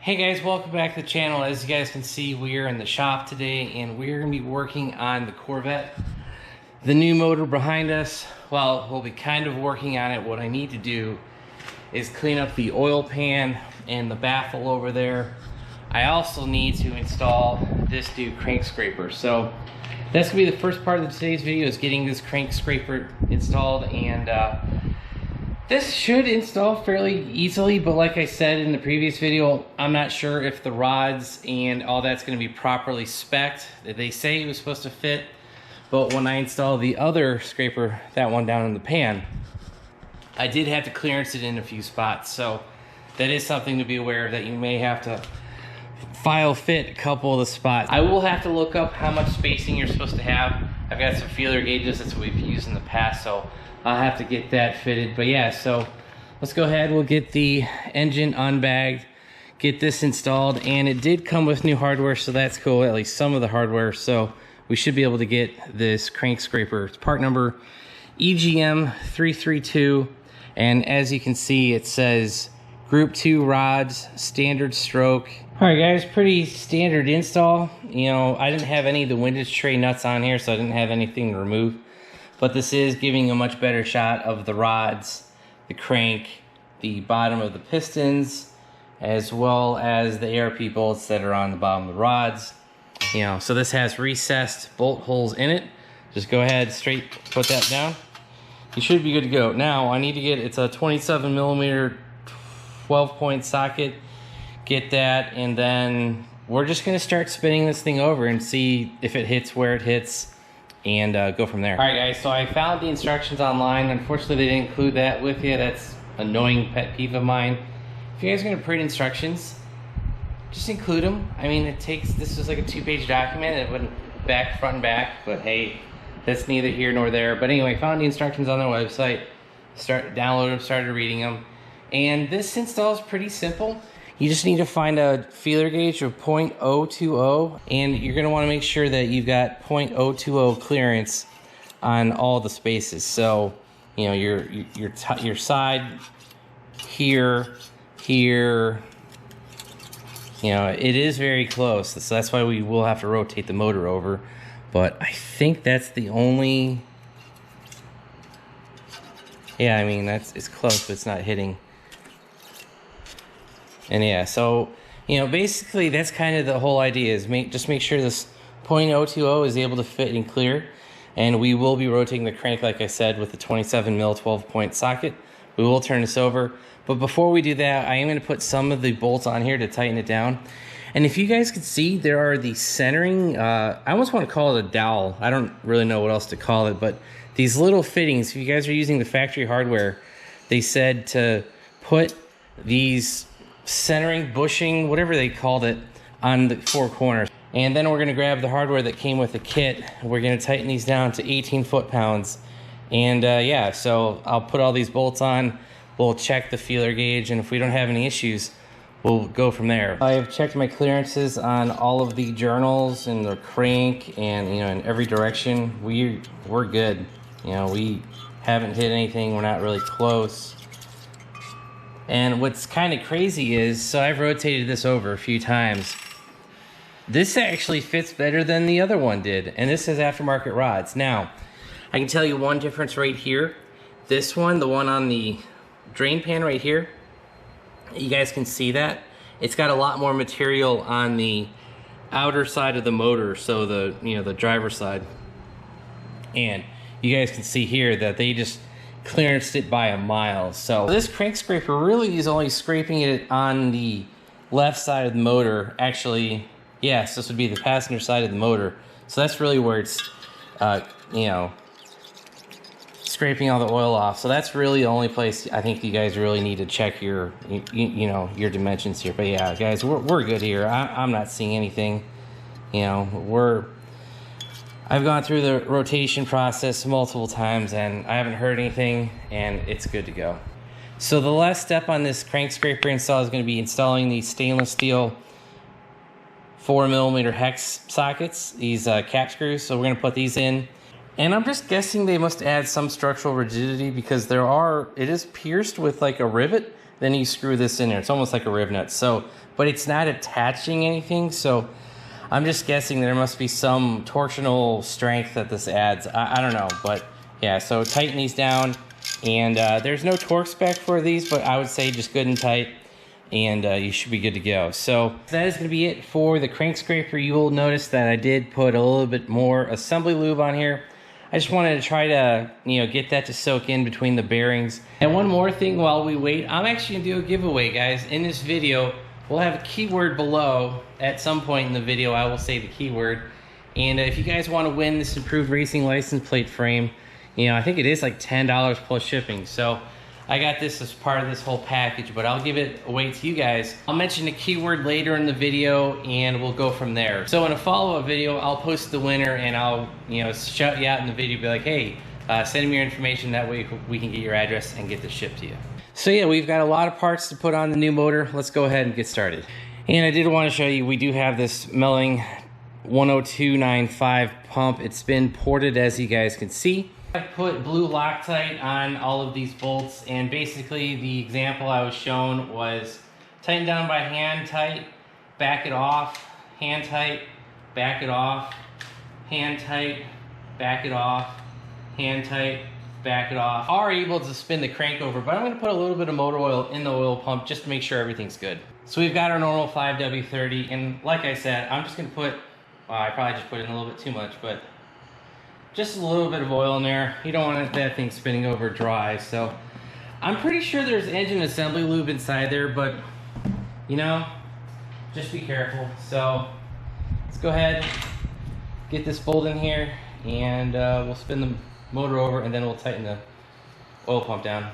Hey guys, welcome back to the channel. As you guys can see, we are in the shop today and we're going to be working on the Corvette. The new motor behind us, well, we'll be kind of working on it. What I need to do is clean up the oil pan and the baffle over there. I also need to install this new crank scraper. So that's going to be the first part of today's video, is getting this crank scraper installed, and this should install fairly easily, but like I said in the previous video, I'm not sure if the rods and all that's going to be properly spec'd. They say it was supposed to fit, but when I installed the other scraper, that one down in the pan, I did have to clearance it in a few spots. So that is something to be aware of, that you may have to file fit a couple of the spots. I will have to look up how much spacing you're supposed to have. I've got some feeler gauges, that's what we've used in the past, so I'll have to get that fitted. But yeah, so let's go ahead, we'll get the engine unbagged, get this installed, and it did come with new hardware, so that's cool, at least some of the hardware. So we should be able to get this crank scraper. It's part number EGM332, and as you can see, it says Group 2 rods, standard stroke. All right guys, pretty standard install. You know, I didn't have any of the windage tray nuts on here, so I didn't have anything to remove. But this is giving a much better shot of the rods, the crank, the bottom of the pistons, as well as the ARP bolts that are on the bottom of the rods. You know, so this has recessed bolt holes in it. Just go ahead, straight put that down. You should be good to go. Now I need to get, it's a 27 millimeter 12-point socket. Get that, and then we're just gonna start spinning this thing over and see if it hits where it hits, and go from there. All right guys, so I found the instructions online. Unfortunately, they didn't include that with you. That's an annoying pet peeve of mine. If you guys are gonna print instructions, just include them. I mean, it takes, this was like a 2-page document. It went back, front and back, but hey, that's neither here nor there. But anyway, found the instructions on their website, downloaded them, started reading them, and this install is pretty simple. You just need to find a feeler gauge of 0.020, and you're going to want to make sure that you've got 0.020 clearance on all the spaces. So, you know, your side here, you know, it is very close. So that's why we will have to rotate the motor over. But I think that's the only, yeah, I mean, it's close, but it's not hitting. And yeah, so, you know, basically that's kind of the whole idea, is just make sure this 0.020 is able to fit and clear. And we will be rotating the crank, like I said, with the 27 mil 12-point socket. We will turn this over. But before we do that, I am going to put some of the bolts on here to tighten it down. And if you guys can see, there are the centering, I almost want to call it a dowel. I don't really know what else to call it, but these little fittings, if you guys are using the factory hardware, they said to put these centering, bushing, whatever they called it, on the 4 corners. And then we're going to grab the hardware that came with the kit. We're going to tighten these down to 18 foot-pounds. And yeah, so I'll put all these bolts on, we'll check the feeler gauge, and if we don't have any issues, we'll go from there. I have checked my clearances on all of the journals and the crank, and you know, in every direction. We're good. You know, we haven't hit anything, we're not really close. And what's kind of crazy is, so I've rotated this over a few times. This actually fits better than the other one did, and this is aftermarket rods. Now, I can tell you one difference right here. This one, the one on the drain pan right here, you guys can see that. It's got a lot more material on the outer side of the motor, so the, you know, the driver's side. And you guys can see here that they just clearanced it by a mile. So this crank scraper really is only scraping it on the left side of the motor. Actually, yes, this would be the passenger side of the motor. So that's really where it's, you know, scraping all the oil off. So that's really the only place I think you guys really need to check your, you know, your dimensions here. But yeah, guys, we're good here. I'm not seeing anything. You know, I've gone through the rotation process multiple times and I haven't heard anything, and it's good to go. So the last step on this crank scraper install is going to be installing these stainless steel 4mm hex sockets, these cap screws. So we're going to put these in. And I'm just guessing they must add some structural rigidity, because it is pierced with like a rivet. Then you screw this in there. It's almost like a riv nut. So but it's not attaching anything. So I'm just guessing there must be some torsional strength that this adds. I don't know, but yeah, so tighten these down. And there's no torque spec for these, but I would say just good and tight, and you should be good to go. So that is going to be it for the crank scraper. You will notice that I did put a little bit more assembly lube on here. I just wanted to try to, get that to soak in between the bearings. And one more thing while we wait, I'm actually gonna do a giveaway, guys. In this video, we'll have a keyword below. At some point in the video, I will say the keyword. And if you guys want to win this improved racing license plate frame, I think it is like $10 plus shipping. So I got this as part of this whole package, but I'll give it away to you guys. I'll mention the keyword later in the video and we'll go from there. So in a follow-up video, I'll post the winner and I'll, shout you out in the video, be like, hey, send me your information. That way we can get your address and get this shipped to you. So yeah, we've got a lot of parts to put on the new motor. Let's go ahead and get started. And I did want to show you, we do have this Melling 10295 pump. It's been ported, as you guys can see. I put blue Loctite on all of these bolts, and basically the example I was shown was tighten down by hand tight, back it off, hand tight, back it off, hand tight, back it off, hand tight, back it off. Are able to spin the crank over, but I'm going to put a little bit of motor oil in the oil pump just to make sure everything's good. So we've got our normal 5W30, and like I said, I'm just going to put, well, I probably just put in a little bit too much, but just a little bit of oil in there. You don't want that thing spinning over dry. So I'm pretty sure there's engine assembly lube inside there, but just be careful. So let's go ahead, get this bolt in here, and we'll spin the motor over, and then we'll tighten the oil pump down.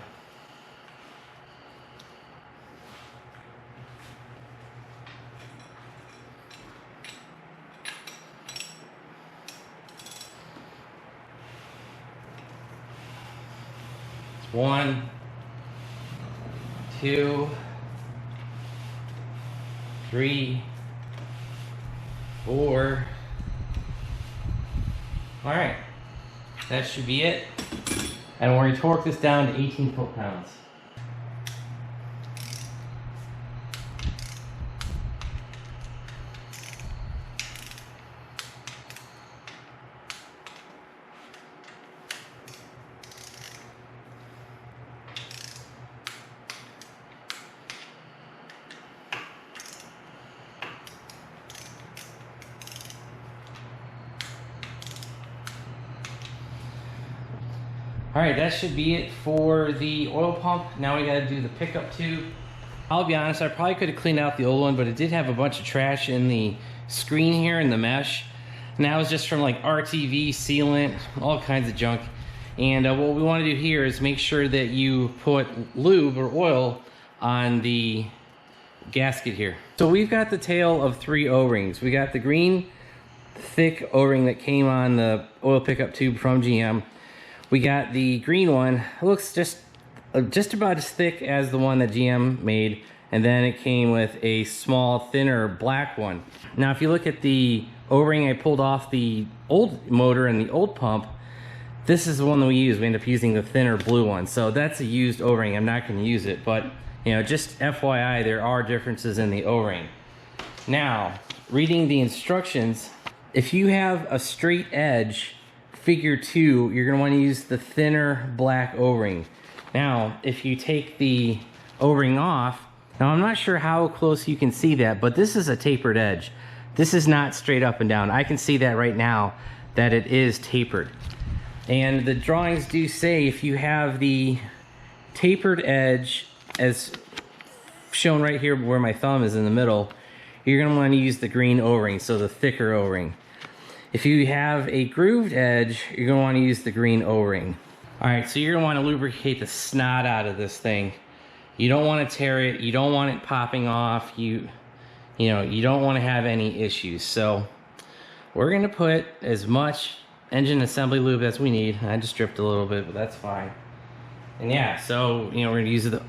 One, two, three, four. All right, that should be it. And we're going to torque this down to 18 foot-pounds. All right, that should be it for the oil pump. Now we gotta do the pickup tube. I'll be honest, I probably could have cleaned out the old one, but it did have a bunch of trash in the screen here in the mesh. And that was just from like RTV, sealant, all kinds of junk. And what we wanna do here is make sure that you put lube or oil on the gasket here. So we've got the tail of 3 O-rings. We got the green thick O-ring that came on the oil pickup tube from GM. We got the green one. It looks just about as thick as the one that GM made, and then it came with a small, thinner black one. Now, if you look at the O-ring I pulled off the old motor and the old pump, this is the one that we use. We end up using the thinner blue one. So that's a used O-ring. I'm not going to use it, but just FYI, there are differences in the O-ring. Now, reading the instructions, if you have a straight edge figure 2, you're going to want to use the thinner black O-ring. Now, if you take the O-ring off, now I'm not sure how close you can see that, but this is a tapered edge. This is not straight up and down. I can see that right now, that it is tapered. And the drawings do say if you have the tapered edge, as shown right here where my thumb is in the middle, you're going to want to use the green O-ring, so the thicker O-ring. If you have a grooved edge, you're going to want to use the green O-ring. All right, so you're going to want to lubricate the snot out of this thing. You don't want to tear it. You don't want it popping off. You don't want to have any issues. So we're going to put as much engine assembly lube as we need. I just dripped a little bit, but that's fine. And yeah, so we're going to use the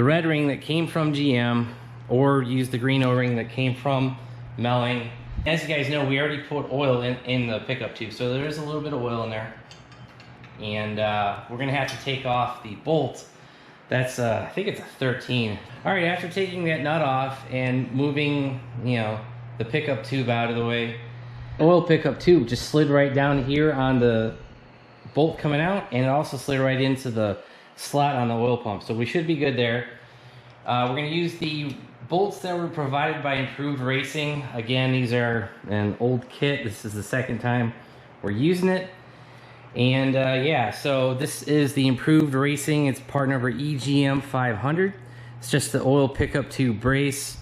red ring that came from GM, or use the green O-ring that came from Melling. As you guys know, we already put oil in the pickup tube, so there is a little bit of oil in there. And we're going to have to take off the bolt That's I think it's a 13. All right, after taking that nut off and moving, you know, the pickup tube out of the way, oil pickup tube just slid right down here on the bolt coming out, and it also slid right into the slot on the oil pump. So we should be good there. We're going to use the bolts that were provided by Improved Racing. Again, these are an old kit. This is the second time we're using it. And yeah, so this is the Improved Racing. It's part number EGM 500. It's just the oil pickup tube brace.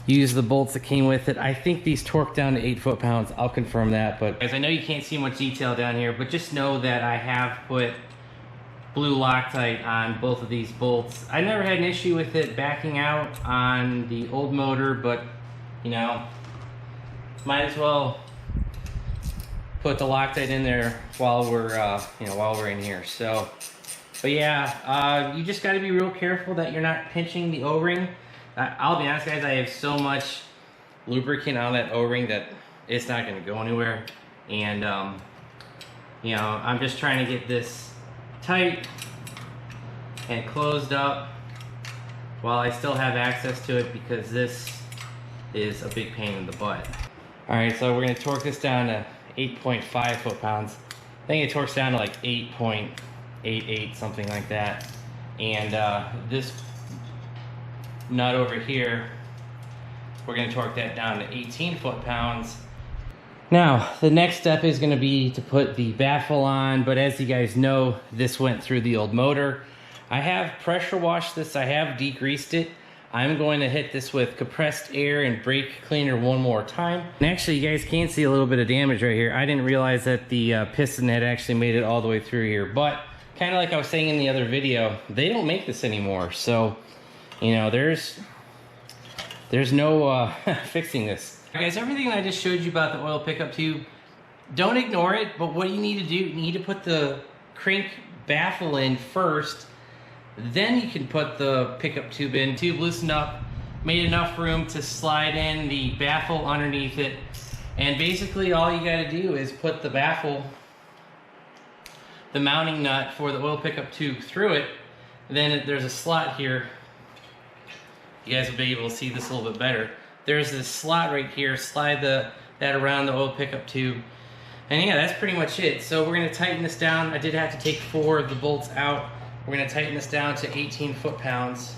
Use the bolts that came with it. I think these torque down to 8 foot-pounds. I'll confirm that. But guys, I know you can't see much detail down here, but just know that I have put blue Loctite on both of these bolts. I never had an issue with it backing out on the old motor, but you know, might as well put the Loctite in there while we're you know, while we're in here. So, but yeah, you just got to be real careful that you're not pinching the O-ring. I'll be honest, guys, I have so much lubricant on that O-ring that it's not going to go anywhere. And you know, I'm just trying to get this tight and closed up while I still have access to it, because this is a big pain in the butt. All right, so we're going to torque this down to 8.5 foot-pounds. I think it torques down to like 8.88, something like that. And this nut over here, we're going to torque that down to 18 foot-pounds. Now, the next step is going to be to put the baffle on, but as you guys know, this went through the old motor. I have pressure washed this, I have degreased it. I'm going to hit this with compressed air and brake cleaner one more time. And actually, you guys can see a little bit of damage right here. I didn't realize that the piston had actually made it all the way through here, but kind of like I was saying in the other video, they don't make this anymore. So, you know, there's no fixing this. Guys, everything I just showed you about the oil pickup tube, don't ignore it, but what you need to do, you need to put the crank baffle in first, then you can put the pickup tube in. Tube loosened up, made enough room to slide in the baffle underneath it, and basically all you got to do is put the baffle, the mounting nut for the oil pickup tube through it. Then there's a slot here. You guys will be able to see this a little bit better. There's this slot right here. Slide that around the oil pickup tube. And yeah, that's pretty much it. So we're going to tighten this down. I did have to take 4 of the bolts out. We're going to tighten this down to 18 foot-pounds.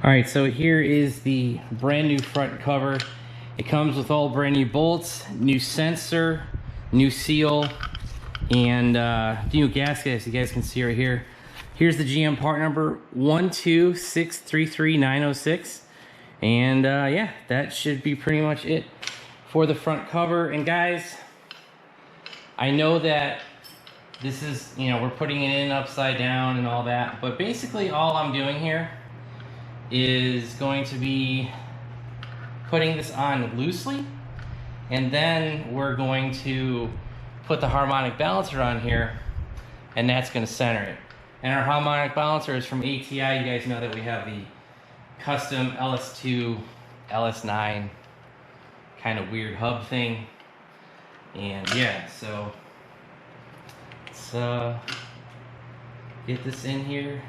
Alright, so here is the brand new front cover. It comes with all brand new bolts, new sensor, new seal, and new gasket, as you guys can see right here. Here's the GM part number 126333906. And yeah, that should be pretty much it for the front cover. And guys, I know that this is, you know, we're putting it in upside down and all that, but basically all I'm doing here is going to be putting this on loosely, and then we're going to put the harmonic balancer on here, and that's going to center it. And our harmonic balancer is from ATI. You guys know that we have the custom LS2, LS9 kind of weird hub thing. And yeah, so let's get this in here.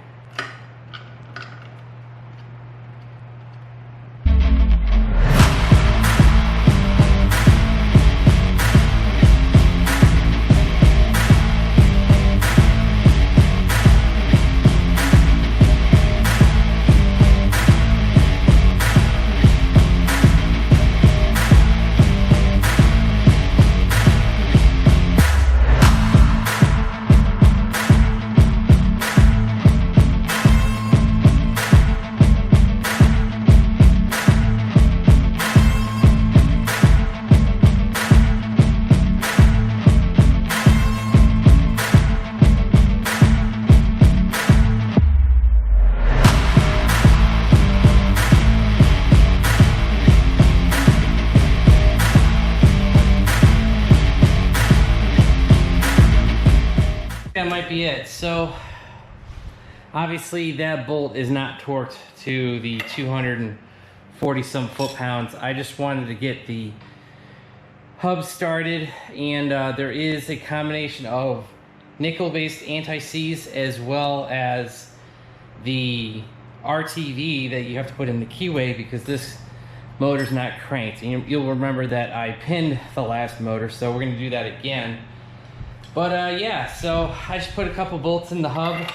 it. So obviously that bolt is not torqued to the 240 some foot-pounds. I just wanted to get the hub started, and there is a combination of nickel-based anti-seize as well as the RTV that you have to put in the keyway because this motor's not cranked. And you'll remember that I pinned the last motor, so we're going to do that again. But yeah, so I just put a couple bolts in the hub.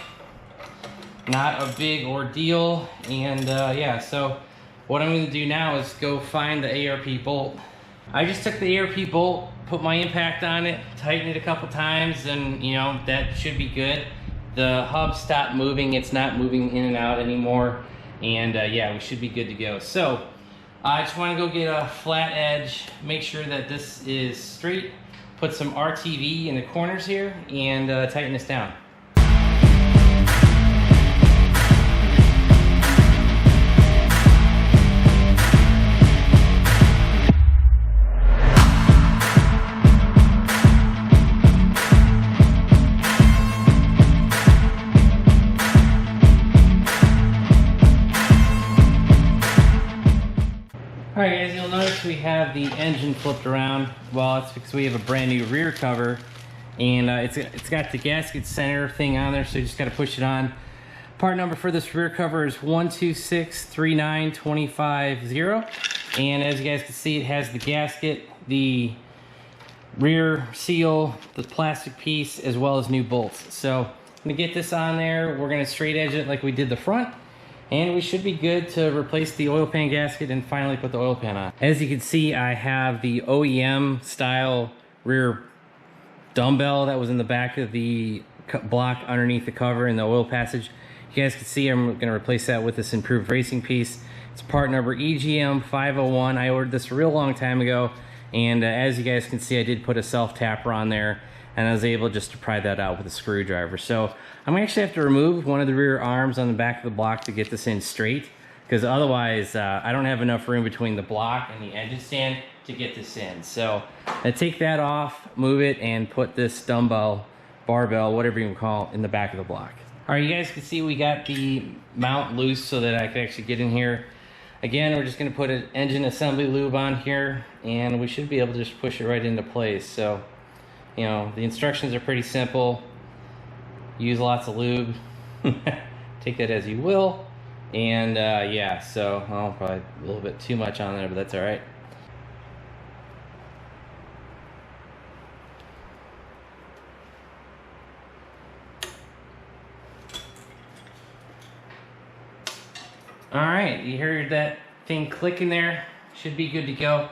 Not a big ordeal. And yeah, so what I'm going to do now is go find the ARP bolt. I just took the ARP bolt, put my impact on it, tightened it a couple times, and you know, that should be good. The hub stopped moving, it's not moving in and out anymore, and yeah, we should be good to go. So I just want to go get a flat edge, make sure that this is straight, put some RTV in the corners here, and tighten this down. Alright guys, you'll notice we have the engine flipped around. Well, it's because we have a brand new rear cover, and it's got the gasket center thing on there, so you just got to push it on. Part number for this rear cover is 12639250, and as you guys can see, it has the gasket, the rear seal, the plastic piece, as well as new bolts. So I'm going to get this on there. We're going to straight edge it like we did the front, and we should be good to replace the oil pan gasket and finally put the oil pan on. As you can see, I have the OEM style rear dumbbell that was in the back of the block underneath the cover in the oil passage. You guys can see I'm going to replace that with this improved racing piece. It's part number EGM 501. I ordered this a real long time ago, and as you guys can see, I did put a self tapper on there, and I was able just to pry that out with a screwdriver. So I'm gonna actually have to remove one of the rear arms on the back of the block to get this in straight, because otherwise I don't have enough room between the block and the engine stand to get this in. So I take that off, move it, and put this dumbbell, barbell, whatever you can call it, in the back of the block. All right, you guys can see we got the mount loose so that I can actually get in here. Again, we're just gonna put an engine assembly lube on here, and we should be able to just push it right into place. So, you know, the instructions are pretty simple. Use lots of lube. Take that as you will. And yeah, so probably a little bit too much on there, but that's all right. All right, you heard that thing clicking there? Should be good to go.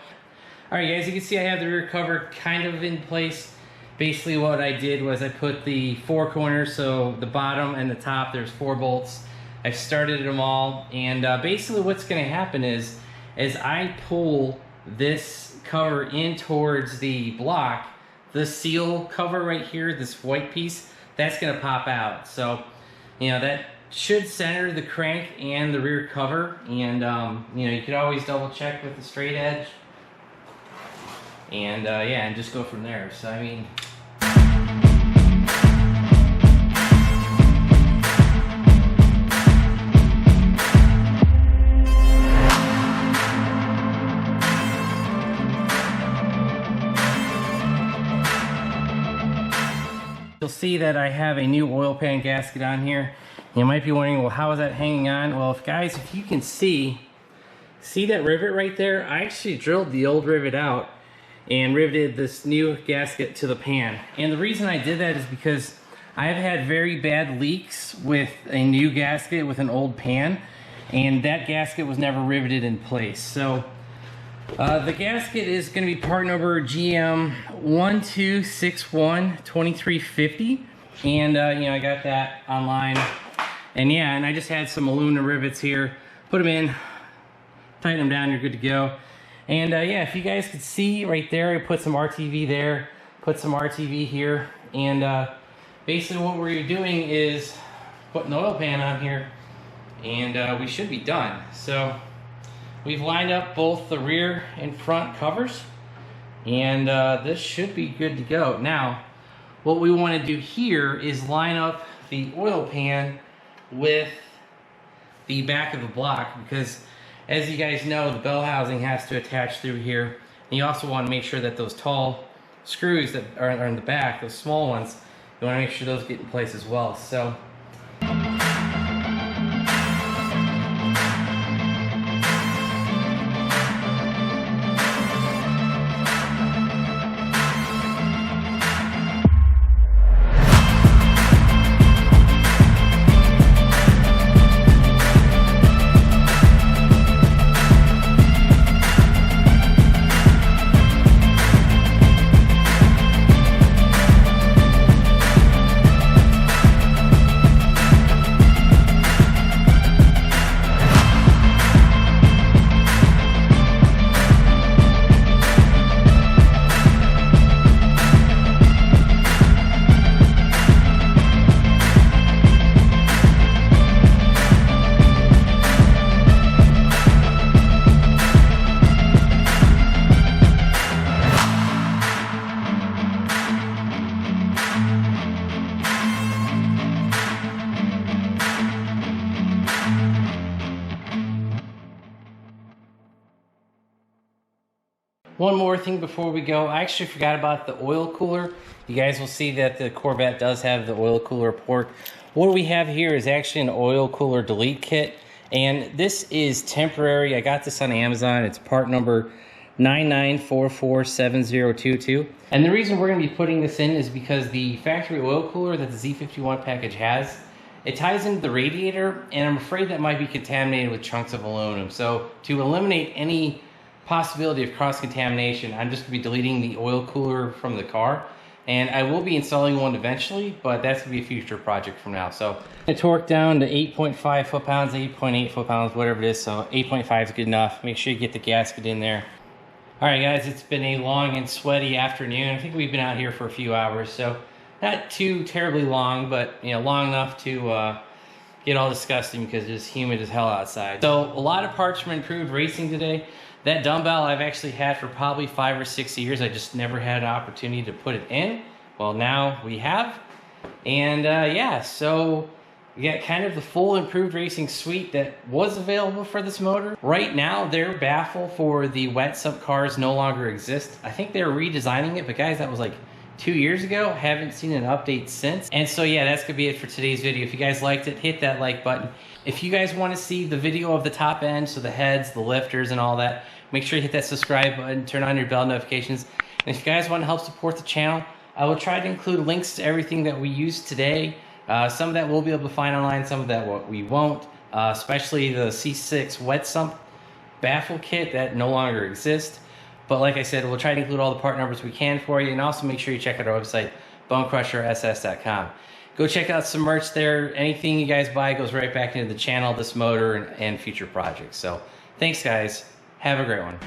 All right, guys, you can see I have the rear cover kind of in place. Basically what I did was I put the four corners, so the bottom and the top, there's 4 bolts. I've started them all, and basically what's gonna happen is, as I pull this cover in towards the block, the seal cover right here, this white piece, that's gonna pop out. So, you know, that should center the crank and the rear cover, and you know, you could always double check with the straight edge. And yeah, and just go from there. So I mean, you'll see that I have a new oil pan gasket on here. You might be wondering, well, how is that hanging on? Well, guys, if you can see that rivet right there? I actually drilled the old rivet out and riveted this new gasket to the pan. And the reason I did that is because I've had very bad leaks with a new gasket with an old pan, and that gasket was never riveted in place. So the gasket is going to be part number GM 1261-2350, and you know, I got that online. And yeah, and I just had some aluminum rivets here, put them in, tighten them down, you're good to go. And yeah, if you guys could see right there, I put some RTV there, put some RTV here, and basically what we're doing is putting the oil pan on here, and we should be done. So we've lined up both the rear and front covers, and this should be good to go. Now, what we want to do here is line up the oil pan with the back of the block, because as you guys know, the bell housing has to attach through here. And you also want to make sure that those tall screws that are in the back, those small ones, you want to make sure those get in place as well. So one more thing before we go, I actually forgot about the oil cooler. You guys will see that the Corvette does have the oil cooler port. What we have here is actually an oil cooler delete kit, and this is temporary. I got this on Amazon. It's part number 99447022. And the reason we're going to be putting this in is because the factory oil cooler that the Z51 package has, it ties into the radiator, and I'm afraid that might be contaminated with chunks of aluminum. So to eliminate any possibility of cross-contamination, I'm just going to be deleting the oil cooler from the car, and I will be installing one eventually, but that's going to be a future project from now. So I torque down to 8.5 foot-pounds, 8.8 foot-pounds, whatever it is. So 8.5 is good enough. Make sure you get the gasket in there. All right, guys, it's been a long and sweaty afternoon. I think we've been out here for a few hours, so not too terribly long, but long enough to get all disgusting because it's humid as hell outside. So a lot of parts from Improved Racing today. That dumbbell I've actually had for probably 5 or 6 years. I just never had an opportunity to put it in. Well, now we have. And yeah, so we got kind of the full Improved Racing suite that was available for this motor. Right now, their baffle for the wet sump cars no longer exists. I think they're redesigning it, but guys, that was like 2 years ago. Haven't seen an update since. And so yeah, that's gonna be it for today's video. If you guys liked it, hit that like button. If you guys want to see the video of the top end, so the heads, the lifters, and all that, make sure you hit that subscribe button, turn on your bell notifications. And if you guys want to help support the channel, I will try to include links to everything that we used today. Some of that we'll be able to find online, some of that we won't, especially the C6 wet sump baffle kit that no longer exists. But like I said, we'll try to include all the part numbers we can for you, and also make sure you check out our website, BonecrrusherSS.com. Go check out some merch there. Anything you guys buy goes right back into the channel, this motor, and future projects. So thanks, guys. Have a great one.